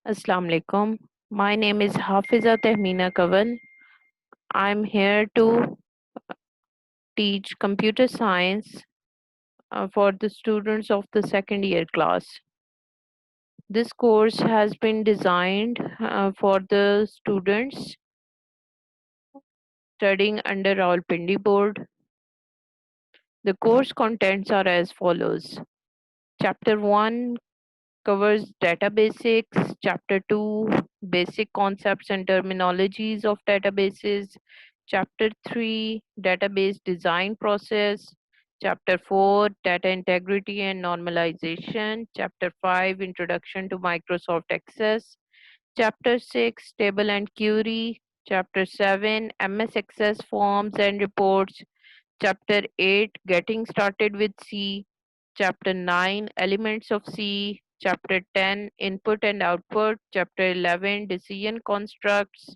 Assalamu alaikum. My name is Hafiza Tehmina Kavan. I'm here to teach computer science for the students of the second year class. This course has been designed for the students studying under Rawalpindi board. The course contents are as follows. Chapter 1 covers data basics. Chapter 2, basic concepts and terminologies of databases. Chapter 3, database design process. Chapter 4, data integrity and normalization. Chapter 5, introduction to Microsoft Access. Chapter 6, table and query. Chapter 7, MS Access forms and reports. Chapter 8, Getting Started with C. Chapter 9, Elements of C. Chapter 10, Input and Output. Chapter 11, Decision Constructs.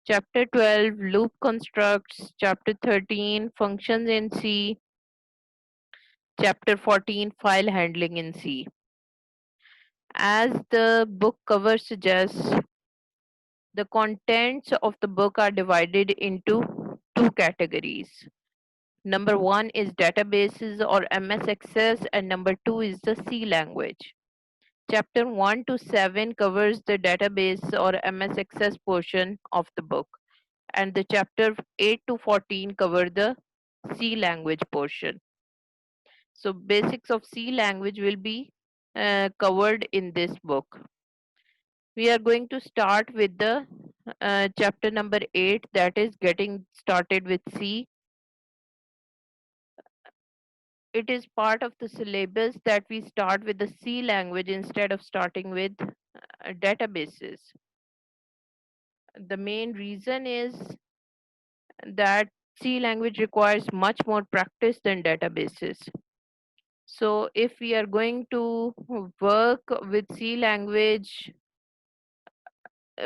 Chapter 12, Loop Constructs. Chapter 13, Functions in C. Chapter 14, File Handling in C. As the book cover suggests, the contents of the book are divided into two categories. Number one is databases or MS Access, and number two is the C language. Chapter 1 to 7 covers the database or MS Access portion of the book, and the chapter 8 to 14 cover the C language portion. So, basics of C language will be covered in this book. We are going to start with the chapter number 8, that is getting started with C. It is part of the syllabus that we start with the C language instead of starting with databases. The main reason is that C language requires much more practice than databases. So if we are going to work with C language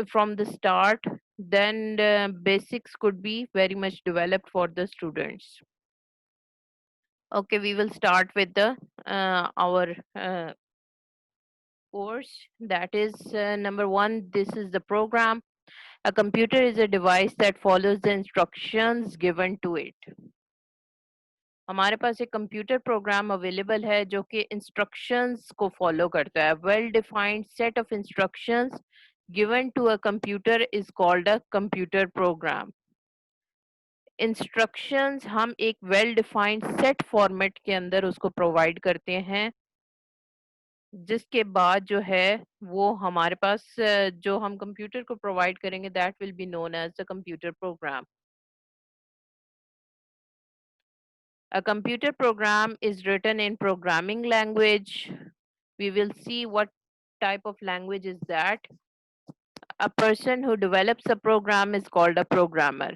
from the start, then the basics could be very much developed for the students. Okay, we will start with the our course. That is number one. This is the program. A computer is a device that follows the instructions given to it. हमारे पास एक computer program available है जो कि instructions को follow करता है. Well defined set of instructions given to a computer is called a computer program. Instructions हम एक वेल डिफाइंड सेट फॉर्मेट के अंदर उसको प्रोवाइड करते हैं, जिसके बाद जो है वो हमारे पास जो हम कंप्यूटर को प्रोवाइड करेंगे that will be known as the computer program. A computer program is written in programming language. We will see what type of language is that. A person who develops a program is called a programmer.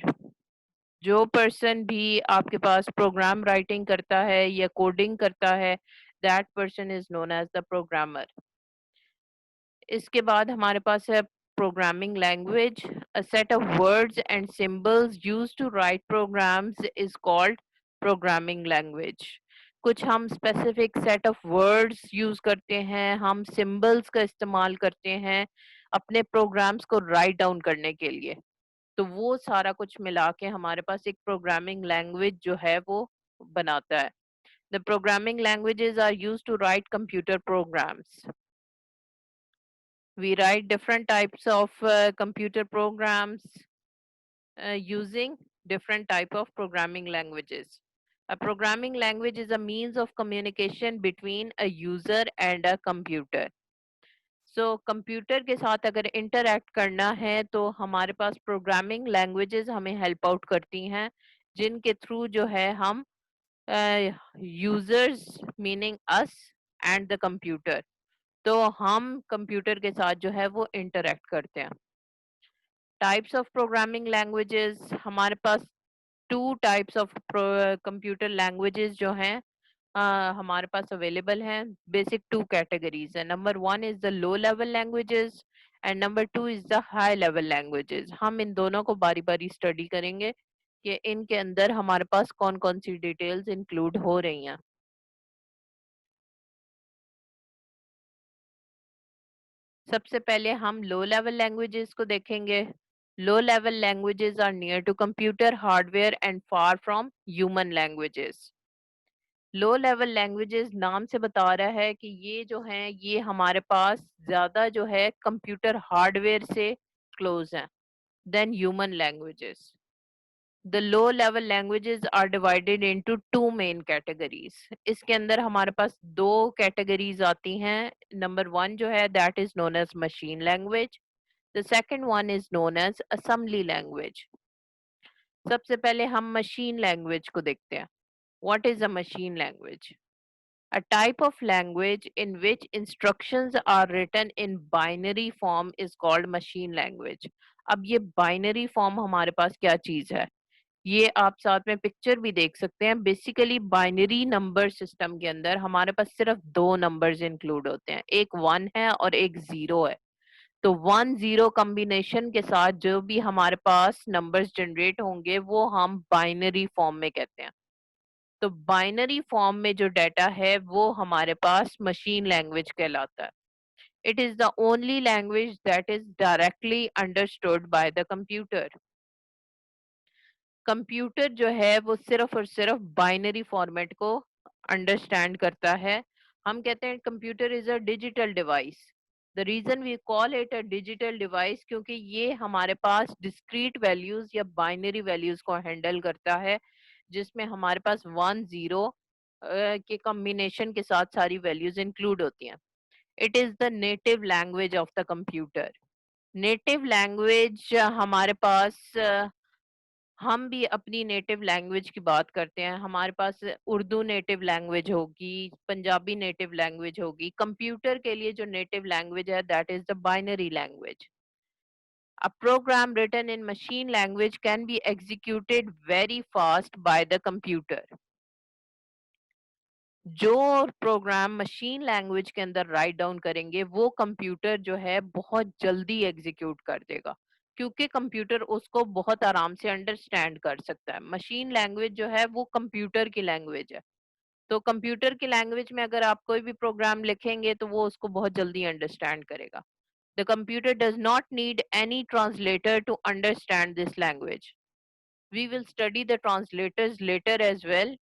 जो person भी आपके पास program writing करता है या coding करता है, that person is known as the programmer. इसके बाद हमारे पास है programming language. A set of words and symbols used to write programs is called programming language. कुछ हम specific set of words use करते हैं, हम symbols का इस्तेमाल करते हैं अपने programs को write down करने के लिए. तो वो सारा कुछ मिला के हमारे पास एक programming language जो है वो बनाता है. The programming languages are used to write computer programs. We write different types of computer programs using different type of programming languages. A programming language is a means of communication between a user and a computer. So computer के साथ अगर interact करना है तो हमारे पास programming languages हमें help out करती हैं, जिनके थ्रू जो है हम users meaning us and the computer, तो हम कंप्यूटर के साथ जो है वो इंटरैक्ट करते हैं. टाइप्स ऑफ प्रोग्रामिंग लैंग्वेजेस हमारे पास two types of computer languages जो हैं हमारे पास अवेलेबल हैं. बेसिक टू कैटेगरीज है. Number one is the low level languages and number two is the high level languages. हम इन दोनों को बारी बारी स्टडी करेंगे कि इनके अंदर हमारे पास कौन कौन सी डिटेल्स इंक्लूड हो रही हैं. सबसे पहले हम लो लेवल लैंग्वेजेस को देखेंगे. Low level languages are near to computer hardware and far from human languages. Low level languages नाम से बता रहा है कि ये जो हैं ये हमारे पास ज़्यादा जो है कंप्यूटर हार्डवेयर से क्लोज हैं than human languages. The low level languages are divided into two main categories. इसके अंदर हमारे पास दो categories आती हैं. Number one जो है that is known as machine language. The second one is known as assembly language. सबसे पहले हम machine language को देखते हैं. What is a machine language? A type of language in which instructions are written in binary form is called machine language. अब ये binary form हमारे पास क्या चीज है? ये आप साथ में पिक्चर भी देख सकते हैं. बेसिकली बाइनरी नंबर सिस्टम के अंदर हमारे पास सिर्फ दो नंबर्स इंक्लूड होते हैं, एक 1 है और एक 0 है. तो 1-0 कॉम्बिनेशन के साथ जो भी हमारे पास नंबर्स जनरेट होंगे वो हम बाइनरी फॉर्म में कहते हैं. तो बाइनरी फॉर्म में जो डाटा है वो हमारे पास मशीन लैंग्वेज कहलाता है. It is the only language that is directly understood by the computer. Computer जो है वो सिर्फ और सिर्फ बाइनरी फॉर्मेट को अंडरस्टैंड करता है. हम कहते हैं computer is a digital device. The reason we call it a digital device क्योंकि ये हमारे पास डिस्क्रीट वैल्यूज या बाइनरी वैल्यूज को हैंडल करता है, जिसमें हमारे पास 1-0 के कॉम्बिनेशन के साथ सारी वैल्यूज इंक्लूड होती हैं. It is the native language of the computer. Native language हमारे पास हम भी अपनी नेटिव लैंग्वेज की बात करते हैं. हमारे पास उर्दू नेटिव लैंग्वेज होगी, पंजाबी नेटिव लैंग्वेज होगी. कंप्यूटर के लिए जो नेटिव लैंग्वेज है that is the binary language. A program written in machine language can be executed very fast by the computer. जो प्रोग्राम मशीन लैंग्वेज के अंदर राइट डाउन करेंगे वो कंप्यूटर जो है बहुत जल्दी एग्जीक्यूट कर देगा, क्योंकि कंप्यूटर उसको बहुत आराम से अंडरस्टैंड कर सकता है. मशीन लैंग्वेज जो है वो कंप्यूटर की लैंग्वेज है. तो कंप्यूटर की लैंग्वेज में अगर आप कोई भी प्रोग्राम लिखेंगे तो वो उसको बहुत जल्दी अंडरस्टैंड करेगा. The computer does not need any translator to understand this language. We will study the translators later as well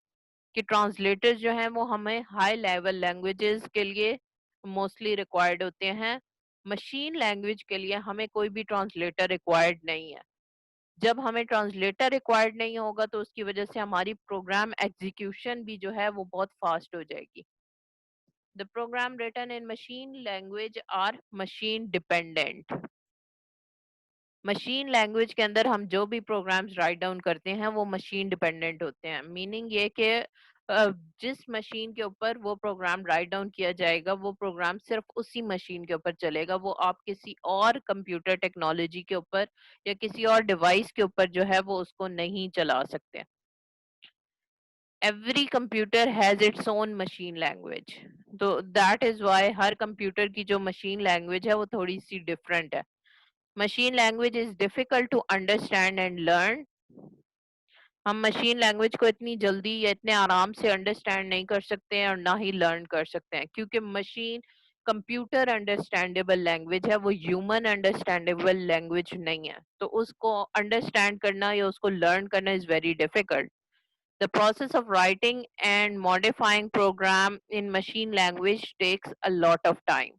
कि ट्रांसलेटर्स जो हैं वो हमें हाई लेवल लैंग्वेजेस के लिए मोस्टली रिक्वायर्ड होते हैं. मशीन लैंग्वेज के लिए हमें कोई भी ट्रांसलेटर रिक्वायर्ड नहीं है. जब हमें ट्रांसलेटर रिक्वायर्ड नहीं होगा तो उसकी वजह से हमारी प्रोग्राम एग्जीक्यूशन भी जो है वो बहुत फास्ट हो जाएगी. The program written in machine language are machine dependent. Machine language के अंदर हम जो भी प्रोग्राम्स राइट डाउन करते हैं वो मशीन डिपेंडेंट होते हैं. मीनिंग ये कि जिस मशीन के ऊपर वो प्रोग्राम राइट डाउन किया जाएगा वो प्रोग्राम सिर्फ उसी मशीन के ऊपर चलेगा. वो आप किसी और कंप्यूटर टेक्नोलॉजी के ऊपर या किसी और डिवाइस के ऊपर जो है वो उसको नहीं चला सकते. Every computer has its own machine language. तो दैट इज वाई हर कंप्यूटर की जो मशीन लैंग्वेज है वो थोड़ी सी डिफरेंट है. Machine language is difficult to understand and learn. हम मशीन लैंग्वेज को इतनी जल्दी या इतने आराम से अंडरस्टैंड नहीं कर सकते हैं और ना ही लर्न कर सकते हैं, क्योंकि मशीन कंप्यूटर अंडरस्टैंडेबल लैंग्वेज है, वो ह्यूमन अंडरस्टैंडेबल लैंग्वेज नहीं है. तो उसको अंडरस्टैंड करना या उसको लर्न करना is very difficult. The process of writing and modifying program in machine language takes a lot of time.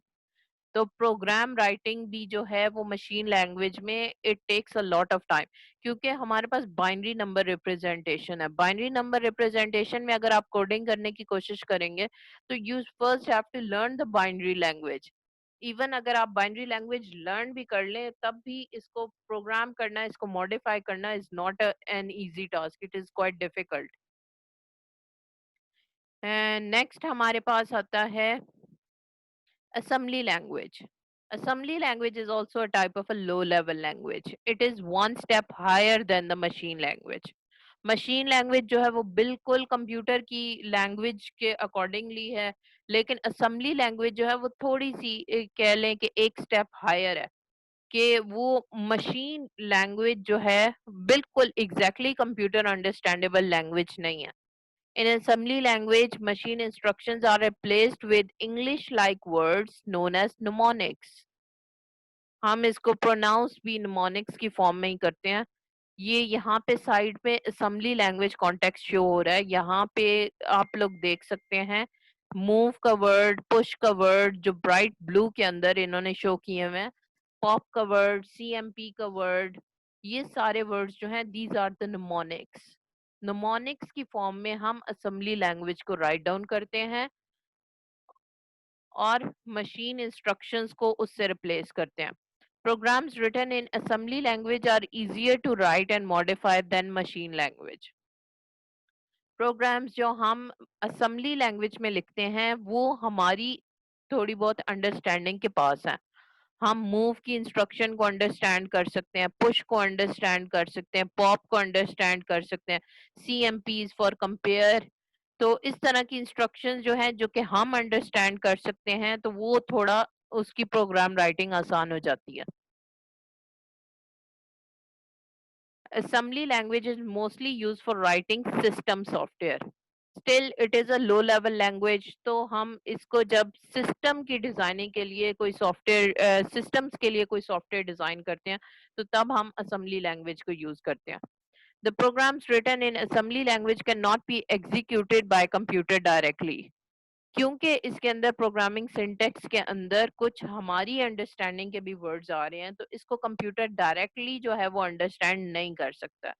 तो प्रोग्राम राइटिंग भी जो है वो मशीन लैंग्वेज में it takes a lot of time, क्योंकि हमारे पास बाइनरी नंबर रिप्रेजेंटेशन है. बाइनरी नंबर रिप्रेजेंटेशन में अगर आप कोडिंग करने की कोशिश करेंगे तो you first have to learn the binary language. Even अगर आप बाइनरी लैंग्वेज लर्न भी कर लें तब भी इसको प्रोग्राम करना, इसको मॉडिफाई करना is not an easy task. It is quite difficult. And next हमारे पास आता है assembly language. Assembly language is also a type of a low level language. It is one step higher than the machine language. Machine language जो है वो बिल्कुल computer की language के accordingly है, लेकिन असेंबली लैंग्वेज जो है वो थोड़ी सी कह लें कि एक स्टेप हायर है. कि वो मशीन लैंग्वेज जो है बिल्कुल एग्जैक्टली कंप्यूटर अंडरस्टैंडेबल लैंग्वेज नहीं है. In assembly language, machine instructions are replaced with English-like words known as mnemonics. हम इसको प्रोनाउंस भी निमोनिक्स की फॉर्म में ही करते हैं। ये यहाँ पे साइड पे असेंबली लैंग्वेज कॉन्टेक्स्ट शो हो रहा है, यहाँ पे आप लोग देख सकते हैं मूव का वर्ड, पुश का वर्ड जो ब्राइट ब्लू के अंदर इन्होंने शो किए हुए हैं, पॉप का वर्ड, सीएमपी का वर्ड, ये सारे वर्ड्स जो हैं these are the mnemonics. Mnemonics की फॉर्म में हम असेंबली लैंग्वेज को राइट डाउन करते हैं और मशीन इंस्ट्रक्शंस को उससे रिप्लेस करते हैं। Programs written in assembly language are easier to write and modify than machine language. Programs जो हम assembly language में लिखते हैं वो हमारी थोड़ी बहुत अंडरस्टैंडिंग के पास है। हम मूव की इंस्ट्रक्शन को अंडरस्टैंड कर सकते हैं, पुश को अंडरस्टैंड कर सकते हैं, पॉप को अंडरस्टैंड कर सकते हैं, CMPs फॉर कंपेयर। तो इस तरह की इंस्ट्रक्शंस जो है जो कि हम अंडरस्टैंड कर सकते हैं, तो वो थोड़ा उसकी प्रोग्राम राइटिंग आसान हो जाती है। Assembly language is mostly used for writing system software. Still, it is a low level language. तो हम इसको जब सिस्टम की डिजाइनिंग के लिए कोई सॉफ्टवेयर सिस्टम्स के लिए कोई सॉफ्टवेयर डिजाइन करते हैं तो तब हम असेंबली लैंग्वेज को यूज करते हैं। The programs written in assembly language cannot be executed by computer directly. क्योंकि इसके अंदर प्रोग्रामिंग सिंटेक्स के अंदर कुछ हमारी अंडरस्टैंडिंग के भी वर्ड्स आ रहे हैं, तो इसको कंप्यूटर डायरेक्टली जो है वो अंडरस्टैंड नहीं कर सकता।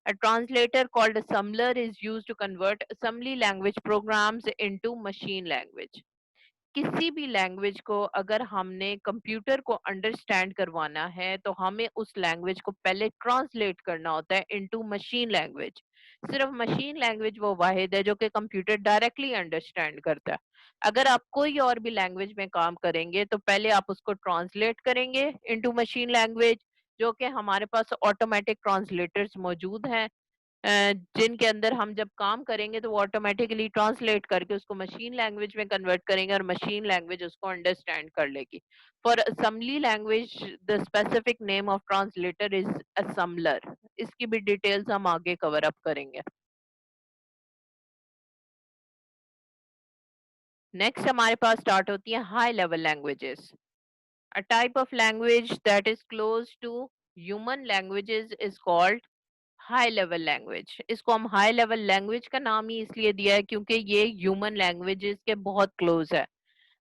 A translator called assembler is used to convert assembly language programs into machine language. किसी भी लैंग्वेज को अगर हमने कंप्यूटर को अंडरस्टैंड करवाना है तो हमें उस लैंग्वेज को पहले ट्रांसलेट करना होता है इनटू मशीन लैंग्वेज। सिर्फ मशीन लैंग्वेज वो वाहिद है जो कि कंप्यूटर डायरेक्टली अंडरस्टैंड करता है। अगर आप कोई और भी लैंग्वेज में काम करेंगे तो पहले आप उसको ट्रांसलेट करेंगे इनटू मशीन लैंग्वेज, जो कि हमारे पास ऑटोमेटिक ट्रांसलेटर्स मौजूद हैं, जिनके अंदर हम जब काम करेंगे तो वो ऑटोमेटिकली ट्रांसलेट करके उसको मशीन लैंग्वेज में कन्वर्ट करेंगे और मशीन लैंग्वेज उसको अंडरस्टैंड कर लेगी। For assembly language the specific name of translator is assembler. इसकी भी डिटेल्स हम आगे कवर अप करेंगे। नेक्स्ट हमारे पास स्टार्ट होती है high level languages. A type of language that is close to human languages is called high level language. इसको हम हाई लेवल लैंग्वेज का नाम ही इसलिए दिया है क्योंकि ये ह्यूमन लैंग्वेजेस के बहुत क्लोज है।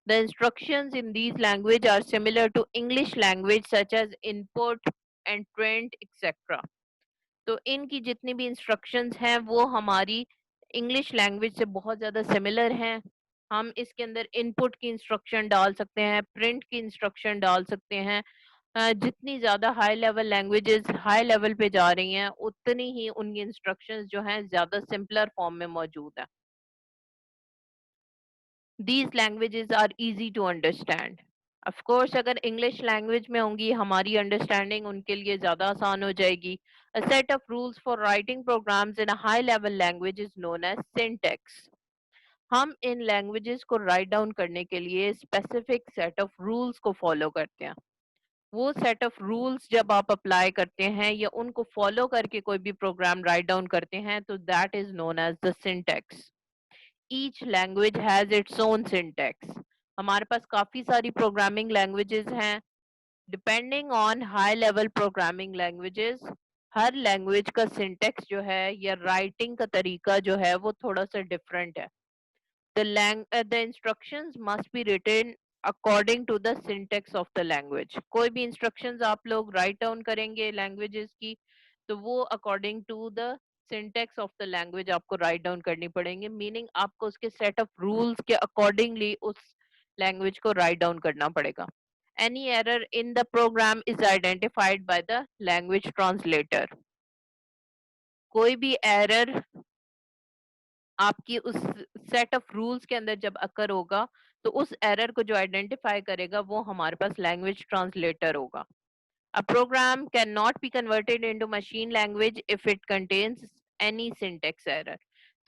The instructions in these language are similar to English language such as input and print etcetera. तो इनकी जितनी भी इंस्ट्रक्शंस हैं वो हमारी इंग्लिश लैंग्वेज से बहुत ज़्यादा सिमिलर हैं। हम इसके अंदर इनपुट की इंस्ट्रक्शन डाल सकते हैं, प्रिंट की इंस्ट्रक्शन डाल सकते हैं। जितनी ज़्यादा high level languages high level पे जा रही हैं उतनी ही उनकी इंस्ट्रक्शंस जो हैं ज़्यादा सिंपलर फॉर्म में मौजूद है। These languages are easy to understand. Of course अगर इंग्लिश लैंग्वेज में होंगी हमारी अंडरस्टैंडिंग उनके लिए ज़्यादा आसान हो जाएगी। A set of rules for writing programs in a high level language is known as syntax. हम इन लैंग्वेजेस को राइट डाउन करने के लिए स्पेसिफिक सेट ऑफ रूल्स को फॉलो करते हैं। वो सेट ऑफ रूल्स जब आप अप्लाई करते हैं या उनको फॉलो करके कोई भी प्रोग्राम राइट डाउन करते हैं तो that is known as the syntax. Each language has its own syntax. हमारे पास काफी सारी प्रोग्रामिंग लैंग्वेजेस हैं। Depending on high level programming languages हर लैंग्वेज का सिंटैक्स जो है या राइटिंग का तरीका जो है वो थोड़ा सा डिफरेंट है। The instructions must be written according to the syntax of the language. कोई भी instructions आप लोग write down करेंगे languages की तो वो according to the syntax of the language आपको write down करनी पड़ेंगे, meaning आपको उसके set of rules के accordingly उस language को write down करना पड़ेगा। Any error in the program is identified by the language translator. कोई भी error आपकी उस सेट ऑफ रूल्स के अंदर जब अकर होगा तो उस एरर को जो आइडेंटिफाई करेगा वो हमारे पास लैंग्वेज ट्रांसलेटर होगा। A program can not be converted into machine language if it contains any syntax error.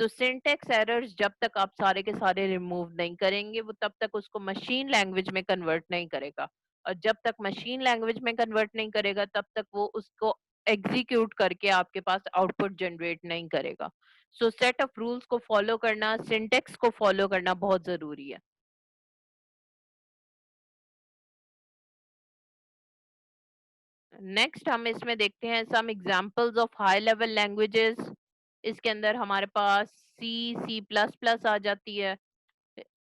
तो सिंटेक्स एरर्स जब तक आप सारे के सारे रिमूव नहीं करेंगे वो तब तक उसको मशीन लैंग्वेज में कन्वर्ट नहीं करेगा, और जब तक मशीन लैंग्वेज में कन्वर्ट नहीं करेगा तब तक वो उसको एग्जीक्यूट करके आपके पास आउटपुट जनरेट नहीं करेगा। सो सेट ऑफ रूल्स को फॉलो करना, सिंटेक्स को फॉलो करना बहुत जरूरी है। नेक्स्ट हम इसमें देखते हैं some examples of high level languages. इसके अंदर हमारे पास C++ आ जाती है।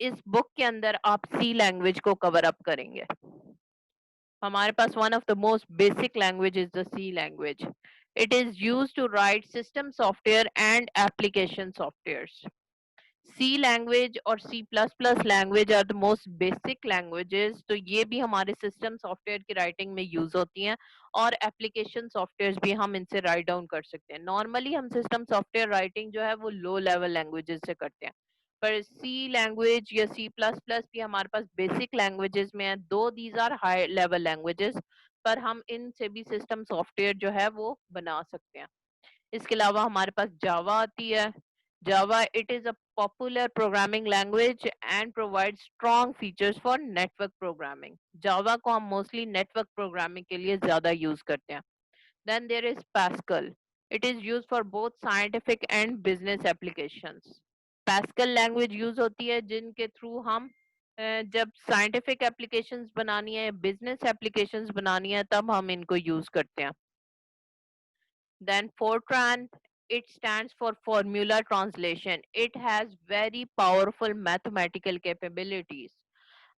इस बुक के अंदर आप सी लैंग्वेज को कवर अप करेंगे। हमारे पास one of the most basic language is the C language. It is used to write system software and application softwares. C language और C++ language are the most basic languages. तो ये भी हमारे system software की writing में use होती हैं और एप्लीकेशन सॉफ्टवेयर भी हम इनसे राइट डाउन कर सकते हैं। नॉर्मली हम सिस्टम सॉफ्टवेयर राइटिंग जो है वो लो लेवल लैंग्वेजेस से करते हैं, पर सी लैंग्वेज या C++ भी हमारे पास बेसिक लैंग्वेजेस में है। दो these are high level languages, पर हम इनसे भी सिस्टम सॉफ्टवेयर जो है वो बना सकते हैं। इसके अलावा हमारे पास जावा आती है। Java it is a popular programming language and provide strong features for network programming. Java को हम मोस्टली नेटवर्क प्रोग्रामिंग के लिए ज्यादा यूज करते हैं। Then there is Pascal. It is use for both scientific and business applications. Pascal language use होती है जिनके थ्रू हम जब साइंटिफिक एप्लीकेशंस बनानी है, बिजनेस एप्लीकेशंस बनानी है, तब हम इनको यूज करते हैं। Then Fortran, it stands for formula translation. It has very powerful mathematical capabilities.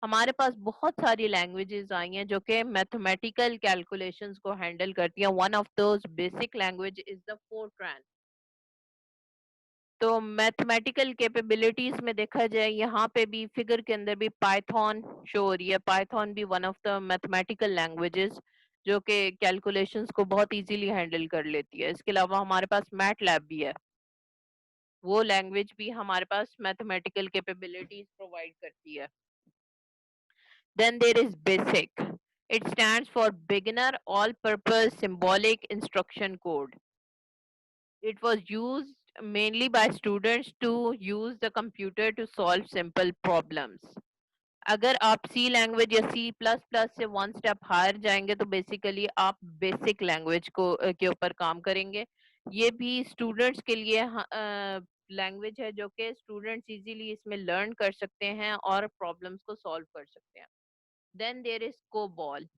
हमारे पास बहुत सारी लैंग्वेजेस आई हैं जो कि मैथमेटिकल कैलकुलेशंस को हैंडल करती हैं। One of those basic language is the Fortran. तो मैथमेटिकल कैपेबिलिटीज में देखा जाए, यहाँ पे भी फिगर के अंदर भी पाइथन शो हो रही है। पाइथन भी one of the mathematical languages जो कि कैलकुलेशंस को बहुत इजीली हैंडल कर लेती है। इसके अलावा हमारे पास मैटलैब भी है, वो लैंग्वेज भी हमारे पास मैथमेटिकल कैपेबिलिटीज प्रोवाइड करती है। Then there is BASIC. It stands for beginner all purpose symbolic instruction code. It was used mainly by students to use the computer to solve simple problems. अगर आप C language या C++ से one step higher जाएंगे तो basically आप basic language को के ऊपर काम करेंगे। ये भी स्टूडेंट्स के लिए लैंग्वेज है जो कि स्टूडेंट्स इजीली इसमें लर्न कर सकते हैं और प्रॉब्लम्स को सॉल्व कर सकते हैं। Then there is COBOL.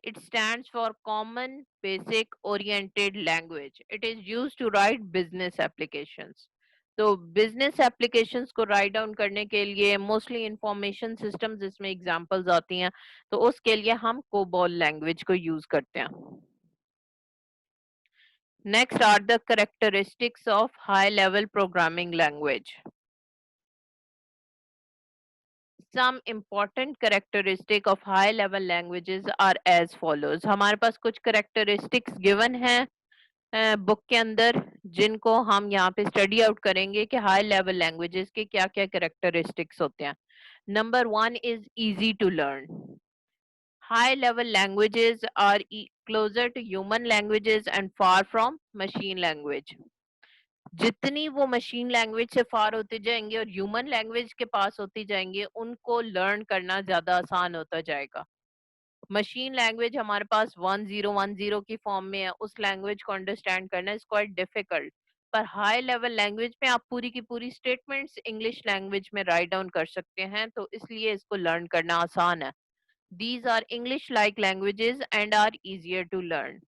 It stands for Common Basic Oriented Language. It is used to write business applications. तो बिजनेस एप्लीकेशंस को राइट डाउन करने के लिए मोस्टली इंफॉर्मेशन सिस्टम्स इसमें एग्जांपल्स आती हैं, तो उसके लिए हम कोबॉल लैंग्वेज को यूज करते हैं। Next are the characteristics of high level programming language. Some important characteristic of high level languages are as follows. हमारे पास कुछ characteristics given हैं बुक के अंदर, जिनको हम यहाँ पे स्टडी आउट करेंगे कि हाई लेवल लैंग्वेजेस के क्या क्या कैरेक्टरिस्टिक्स होते हैं। Number 1 is easy to learn. High level languages are closer to human languages and far from machine language. जितनी वो मशीन लैंग्वेज से फार होते जाएंगे और ह्यूमन लैंग्वेज के पास होती जाएंगे, उनको लर्न करना ज्यादा आसान होता जाएगा। मशीन लैंग्वेज हमारे पास 1010 की फॉर्म में है, उस लैंग्वेज को अंडरस्टैंड करना इज क्वाइट डिफिकल्ट। पर हाई लेवल लैंग्वेज में आप पूरी की पूरी स्टेटमेंट्स इंग्लिश लैंग्वेज में राइट डाउन कर सकते हैं, तो इसलिए इसको लर्न करना आसान है। These are English like languages and are easier to learn.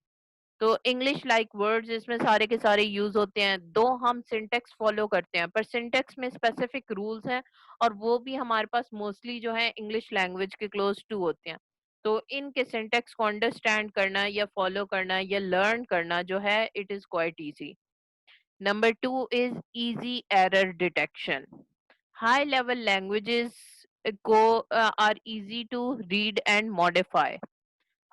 तो इंग्लिश लाइक वर्ड्स इसमें सारे के सारे यूज होते हैं। दो हम सिंटेक्स फॉलो करते हैं, पर सिंटेक्स में स्पेसिफिक रूल्स हैं और वो भी हमारे पास मोस्टली जो है इंग्लिश लैंग्वेज के क्लोज टू होते हैं। तो इनके सिंटेक्स को अंडरस्टैंड करना या फॉलो करना या लर्न करना जो है, it is quite easy. Number 2 is easy error detection. High level languages को are easy to read and modify.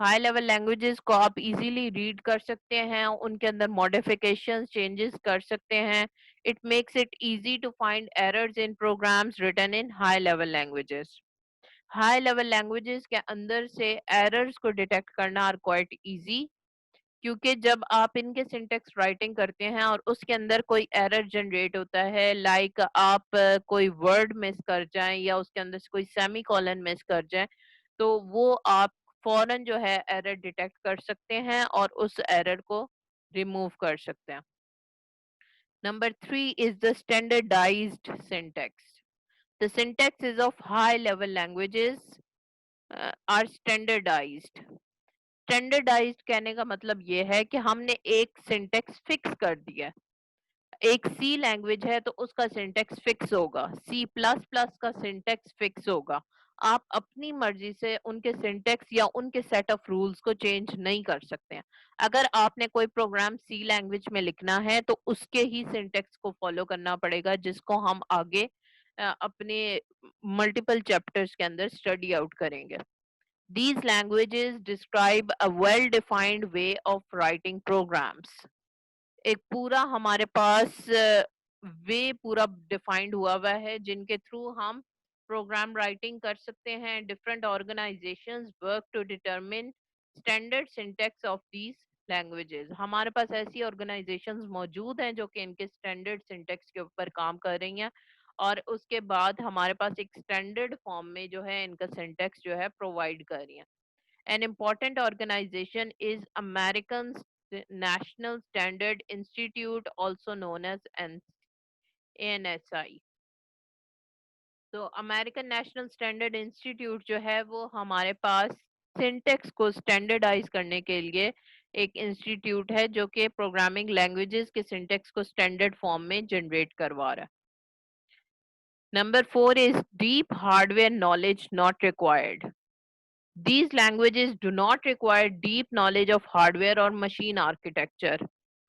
High level languages को आप इजीली रीड कर सकते हैं, उनके अंदर मॉडिफिकेशन चेंजेस कर सकते हैं। It makes it easy to find errors in programs written in high level languages. High level languages के अंदर से एरर्स को डिटेक्ट करना आर क्वाइट इजी, क्योंकि जब आप इनके सिंटेक्स राइटिंग करते हैं और उसके अंदर कोई एरर जनरेट होता है, लाइक आप कोई वर्ड मिस कर जाएं या उसके अंदर से कोई सेमी कॉलन मिस कर जाएं, तो वो आप फौरन जो है एरर डिटेक्ट कर सकते हैं और उस एरर को रिमूव कर सकते हैं। Number 3 is the standardized syntax. The syntax is of high level languages are standardized. Standardized कहने का मतलब ये है कि हमने एक सिंटेक्स फिक्स कर दिया। एक सी लैंग्वेज है तो उसका सिंटेक्स फिक्स होगा, सी प्लस प्लस का सिंटेक्स फिक्स होगा। आप अपनी मर्जी से उनके सिंटेक्स या उनके सेट ऑफ रूल्स को चेंज नहीं कर सकते हैं। अगर आपने कोई प्रोग्राम सी लैंग्वेज में लिखना है तो उसके ही सिंटेक्स को फॉलो करना पड़ेगा, जिसको हम आगे अपने मल्टीपल चैप्टर्स के अंदर स्टडी आउट करेंगे। These languages describe a well-defined way of writing programs. एक पूरा हमारे पास वे पूरा डिफाइंड हुआ हुआ है जिनके थ्रू हम प्रोग्राम राइटिंग कर सकते हैं। Different organizations work to determine standard syntax of these languages. हमारे पास ऐसी ऑर्गेनाइजेशंस मौजूद हैं जो कि इनके स्टैंडर्ड सिंटेक्स के ऊपर काम कर रही हैं, और उसके बाद हमारे पास एक स्टैंडर्ड फॉर्म में जो है इनका सिंटेक्स जो है प्रोवाइड कर रही हैं। An important organization is American National Standard Institute, also known as ANSI. तो अमेरिकन नेशनल स्टैंडर्ड इंस्टीट्यूट जो है वो हमारे पास सिंटेक्स को स्टैंडर्डाइज करने के लिए एक इंस्टीट्यूट है जो कि प्रोग्रामिंग लैंग्वेजेस के सिंटेक्स को स्टैंडर्ड फॉर्म में जनरेट करवा रहा है। Number 4 is deep hardware knowledge not required. These languages do not require deep knowledge of hardware or machine architecture.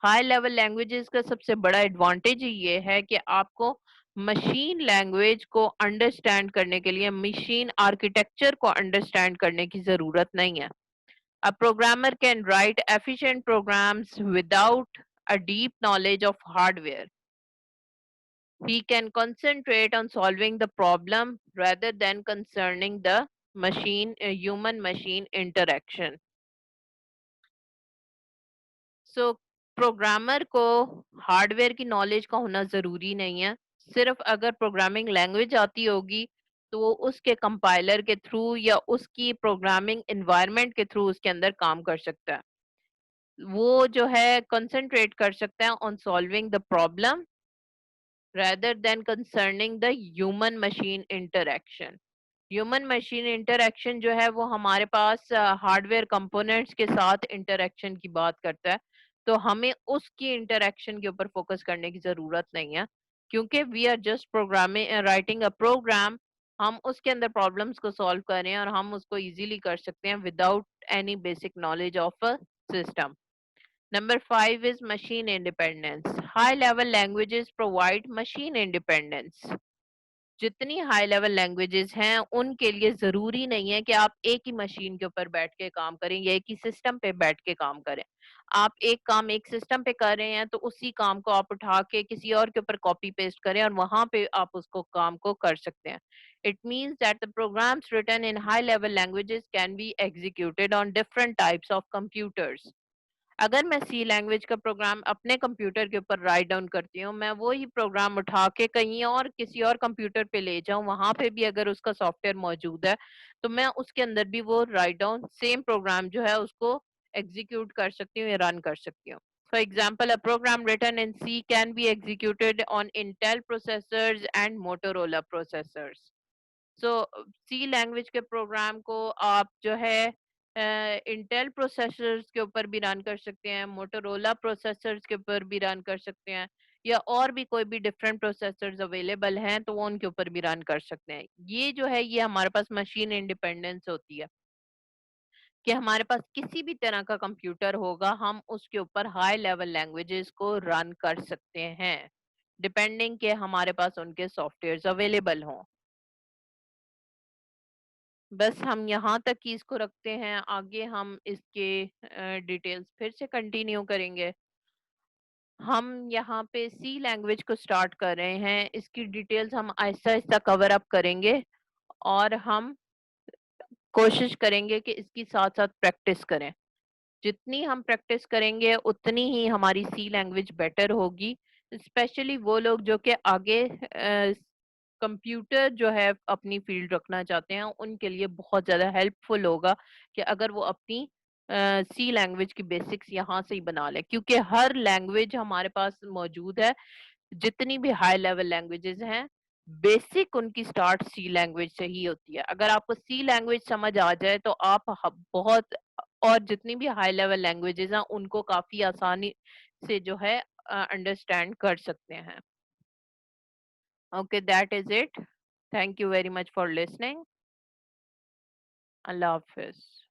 High level languages का सबसे बड़ा एडवांटेज ये है कि आपको मशीन लैंग्वेज को अंडरस्टैंड करने के लिए मशीन आर्किटेक्चर को अंडरस्टैंड करने की जरूरत नहीं है। A programmer can write efficient programs without a deep knowledge of hardware. He can concentrate on solving the problem rather than concerning the human machine interaction. So programmer को hardware की knowledge का होना जरूरी नहीं है। सिर्फ अगर प्रोग्रामिंग लैंग्वेज आती होगी तो वो उसके कंपाइलर के थ्रू या उसकी प्रोग्रामिंग एनवायरनमेंट के थ्रू उसके अंदर काम कर सकता है। वो जो है कंसंट्रेट कर सकता है on solving the problem rather than concerning the human machine interaction. Human machine interaction जो है वो हमारे पास हार्डवेयर कंपोनेंट्स के साथ इंटरैक्शन की बात करता है, तो हमें उसकी इंटरैक्शन के ऊपर फोकस करने की जरूरत नहीं है, क्योंकि we are just programming writing a program. हम उसके अंदर प्रॉब्लम्स को सॉल्व कर रहे हैं और हम उसको इजीली कर सकते हैं without any basic knowledge of a system. Number 5 is machine independence. High level languages provide machine independence. जितनी हाई लेवल लैंग्वेजेस हैं उनके लिए जरूरी नहीं है कि आप एक ही मशीन के ऊपर बैठ के काम करें या एक ही सिस्टम पे बैठ के काम करें। आप एक काम एक सिस्टम पे कर रहे हैं तो उसी काम को आप उठा के किसी और के ऊपर कॉपी पेस्ट करें और वहां पे आप उसको काम को कर सकते हैं। It means that the programs written in high level languages can be executed on different types of computers. अगर मैं सी लैंग्वेज का प्रोग्राम अपने कंप्यूटर के ऊपर राइट डाउन करती हूँ, मैं वो ही प्रोग्राम उठा के कहीं और किसी और कंप्यूटर पे ले जाऊं, वहां पे भी अगर उसका सॉफ्टवेयर मौजूद है तो मैं उसके अंदर भी वो राइट डाउन सेम प्रोग्राम जो है उसको एग्जीक्यूट कर सकती हूँ या रन कर सकती हूँ। For example, a program written in C can be executed on Intel processors and Motorola processors. So C language के प्रोग्राम को आप जो है इंटेल प्रोसेसर्स के ऊपर भी रन कर सकते हैं, मोटोरोला प्रोसेसर्स के ऊपर भी रन कर सकते हैं, या और भी कोई भी डिफरेंट प्रोसेसर्स अवेलेबल हैं तो वो उनके ऊपर भी रन कर सकते हैं। ये जो है ये हमारे पास मशीन इंडिपेंडेंस होती है कि हमारे पास किसी भी तरह का कंप्यूटर होगा, हम उसके ऊपर हाई लेवल लैंग्वेजेस को रन कर सकते हैं डिपेंडिंग के हमारे पास उनके सॉफ्टवेयर्स अवेलेबल हों। बस हम यहाँ तक ही इसको रखते हैं, आगे हम इसके डिटेल्स फिर से कंटिन्यू करेंगे। हम यहाँ पे सी लैंग्वेज को स्टार्ट कर रहे हैं, इसकी डिटेल्स हम आहिस्ता आहिस्ता कवर अप करेंगे और हम कोशिश करेंगे कि इसकी साथ साथ प्रैक्टिस करें। जितनी हम प्रैक्टिस करेंगे उतनी ही हमारी सी लैंग्वेज बेटर होगी। स्पेशली वो लोग जो कि आगे कंप्यूटर जो है अपनी फील्ड रखना चाहते हैं उनके लिए बहुत ज़्यादा हेल्पफुल होगा कि अगर वो अपनी सी लैंग्वेज की बेसिक्स यहाँ से ही बना लें, क्योंकि हर लैंग्वेज हमारे पास मौजूद है। जितनी भी हाई लेवल लैंग्वेजेस हैं बेसिक उनकी स्टार्ट सी लैंग्वेज से ही होती है। अगर आपको सी लैंग्वेज समझ आ जाए तो आप बहुत और जितनी भी हाई लेवल लैंग्वेजेस हैं उनको काफी आसानी से जो है अंडरस्टैंड कर सकते हैं. Okay, that is it. Thank you very much for listening. Allah Hafiz.